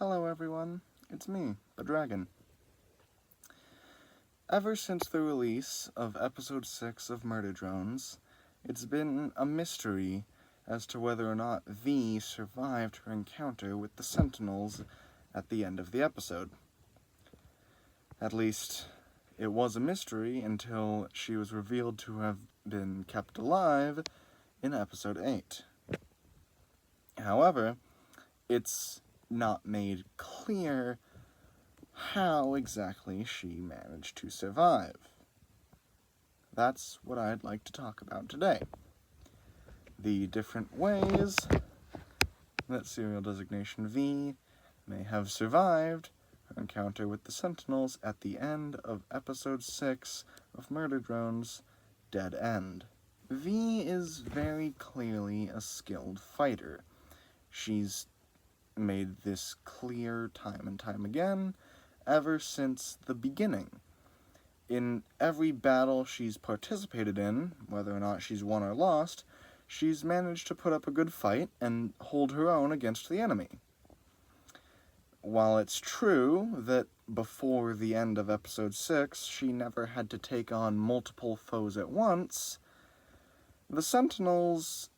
Hello everyone, it's me, the Dragon. Ever since the release of Episode 6 of Murder Drones, it's been a mystery as to whether or not V survived her encounter with the Sentinels at the end of the episode. At least, it was a mystery until she was revealed to have been kept alive in Episode 8. However, it's not made clear how exactly she managed to survive. That's what I'd like to talk about today. The different ways that Serial Designation V may have survived her encounter with the Sentinels at the end of Episode 6 of Murder Drones, Dead End. V is very clearly a skilled fighter. She's made this clear time and time again ever since the beginning. In every battle she's participated in, whether or not she's won or lost, she's managed to put up a good fight and hold her own against the enemy. While it's true that before the end of Episode 6 she never had to take on multiple foes at once, the Sentinels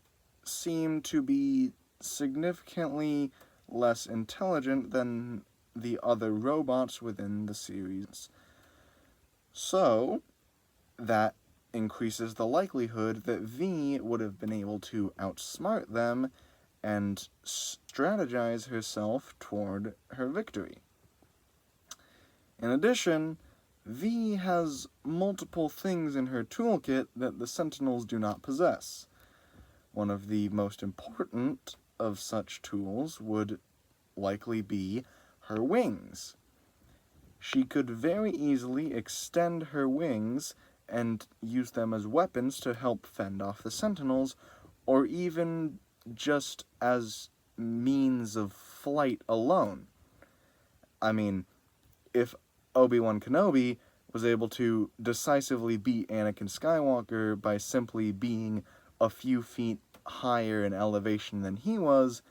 seem to be significantly less intelligent than the other robots within the series. So, that increases the likelihood that V would have been able to outsmart them and strategize herself toward her victory. In addition, V has multiple things in her toolkit that the Sentinels do not possess. One of the most important of such tools would likely be her wings. She could very easily extend her wings and use them as weapons to help fend off the Sentinels, or even just as means of flight alone. I mean, if Obi-Wan Kenobi was able to decisively beat Anakin Skywalker by simply being a few feet higher in elevation than he was,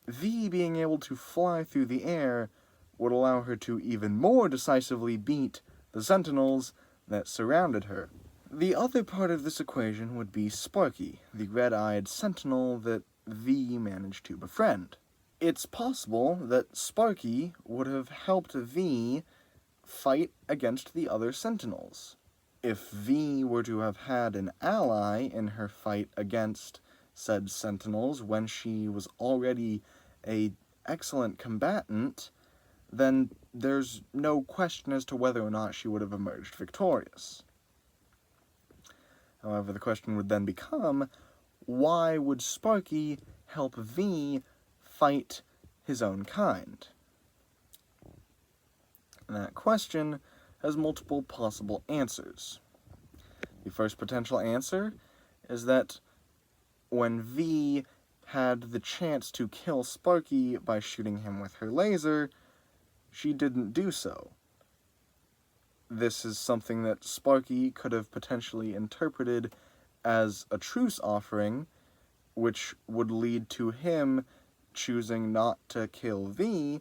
V being able to fly through the air would allow her to even more decisively beat the Sentinels that surrounded her. The other part of this equation would be Sparky, the red-eyed Sentinel that V managed to befriend. It's possible that Sparky would have helped V fight against the other Sentinels. If V were to have had an ally in her fight against said Sentinels when she was already an excellent combatant, then there's no question as to whether or not she would have emerged victorious. However, the question would then become, why would Sparky help V fight his own kind? And that question has multiple possible answers. The first potential answer is that when V had the chance to kill Sparky by shooting him with her laser, she didn't do so. This is something that Sparky could have potentially interpreted as a truce offering, which would lead to him choosing not to kill V,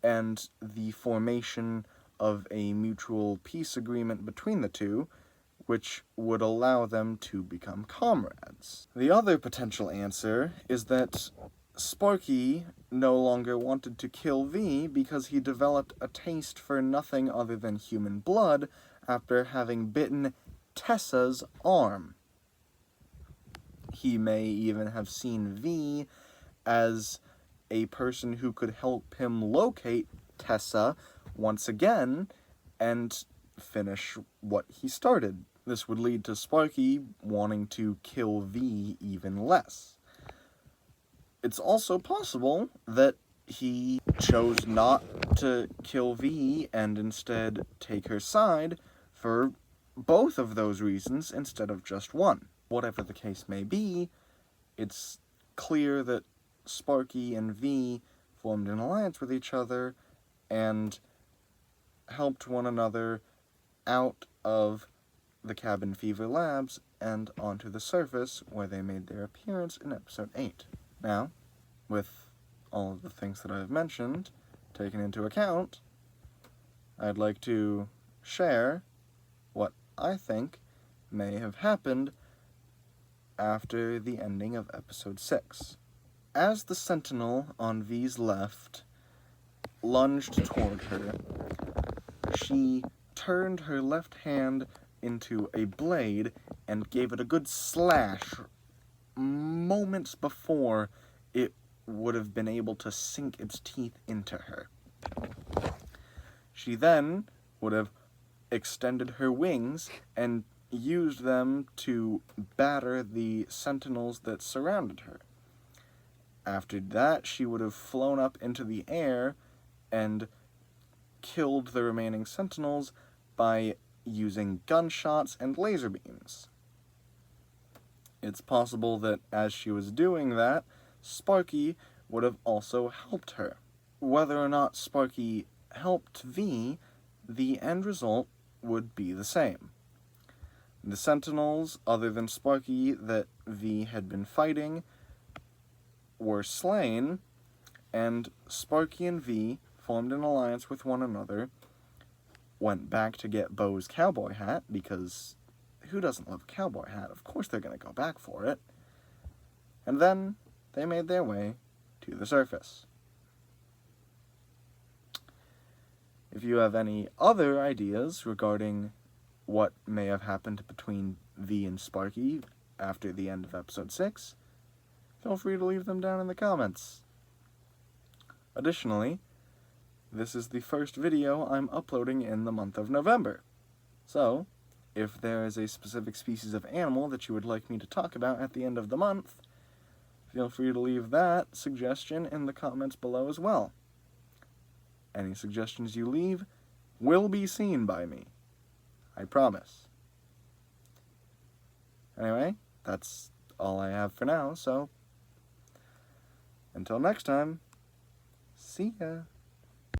and the formation of a mutual peace agreement between the two, which would allow them to become comrades. The other potential answer is that Sparky no longer wanted to kill V because he developed a taste for nothing other than human blood after having bitten Tessa's arm. He may even have seen V as a person who could help him locate Tessa once again and finish what he started. This would lead to Sparky wanting to kill V even less. It's also possible that he chose not to kill V and instead take her side for both of those reasons instead of just one. Whatever the case may be, it's clear that Sparky and V formed an alliance with each other and helped one another out of the Cabin Fever Labs and onto the surface, where they made their appearance in Episode 8. Now, with all of the things that I've mentioned taken into account, I'd like to share what I think may have happened after the ending of episode 6. As the sentinel on V's left lunged toward her, she turned her left hand into a blade and gave it a good slash moments before it would have been able to sink its teeth into her. She then would have extended her wings and used them to batter the sentinels that surrounded her. After that, she would have flown up into the air and killed the remaining sentinels by using gunshots and laser beams. It's possible that as she was doing that, Sparky would have also helped her. Whether or not Sparky helped V, the end result would be the same. The sentinels, other than Sparky, that V had been fighting, were slain, and Sparky and V formed an alliance with one another, went back to get Bo's cowboy hat, because who doesn't love a cowboy hat? Of course they're going to go back for it. And then they made their way to the surface. If you have any other ideas regarding what may have happened between V and Sparky after the end of episode 6, feel free to leave them down in the comments. Additionally, this is the first video I'm uploading in the month of November. So, if there is a specific species of animal that you would like me to talk about at the end of the month, feel free to leave that suggestion in the comments below as well. Any suggestions you leave will be seen by me. I promise. Anyway, that's all I have for now, so until next time, see ya.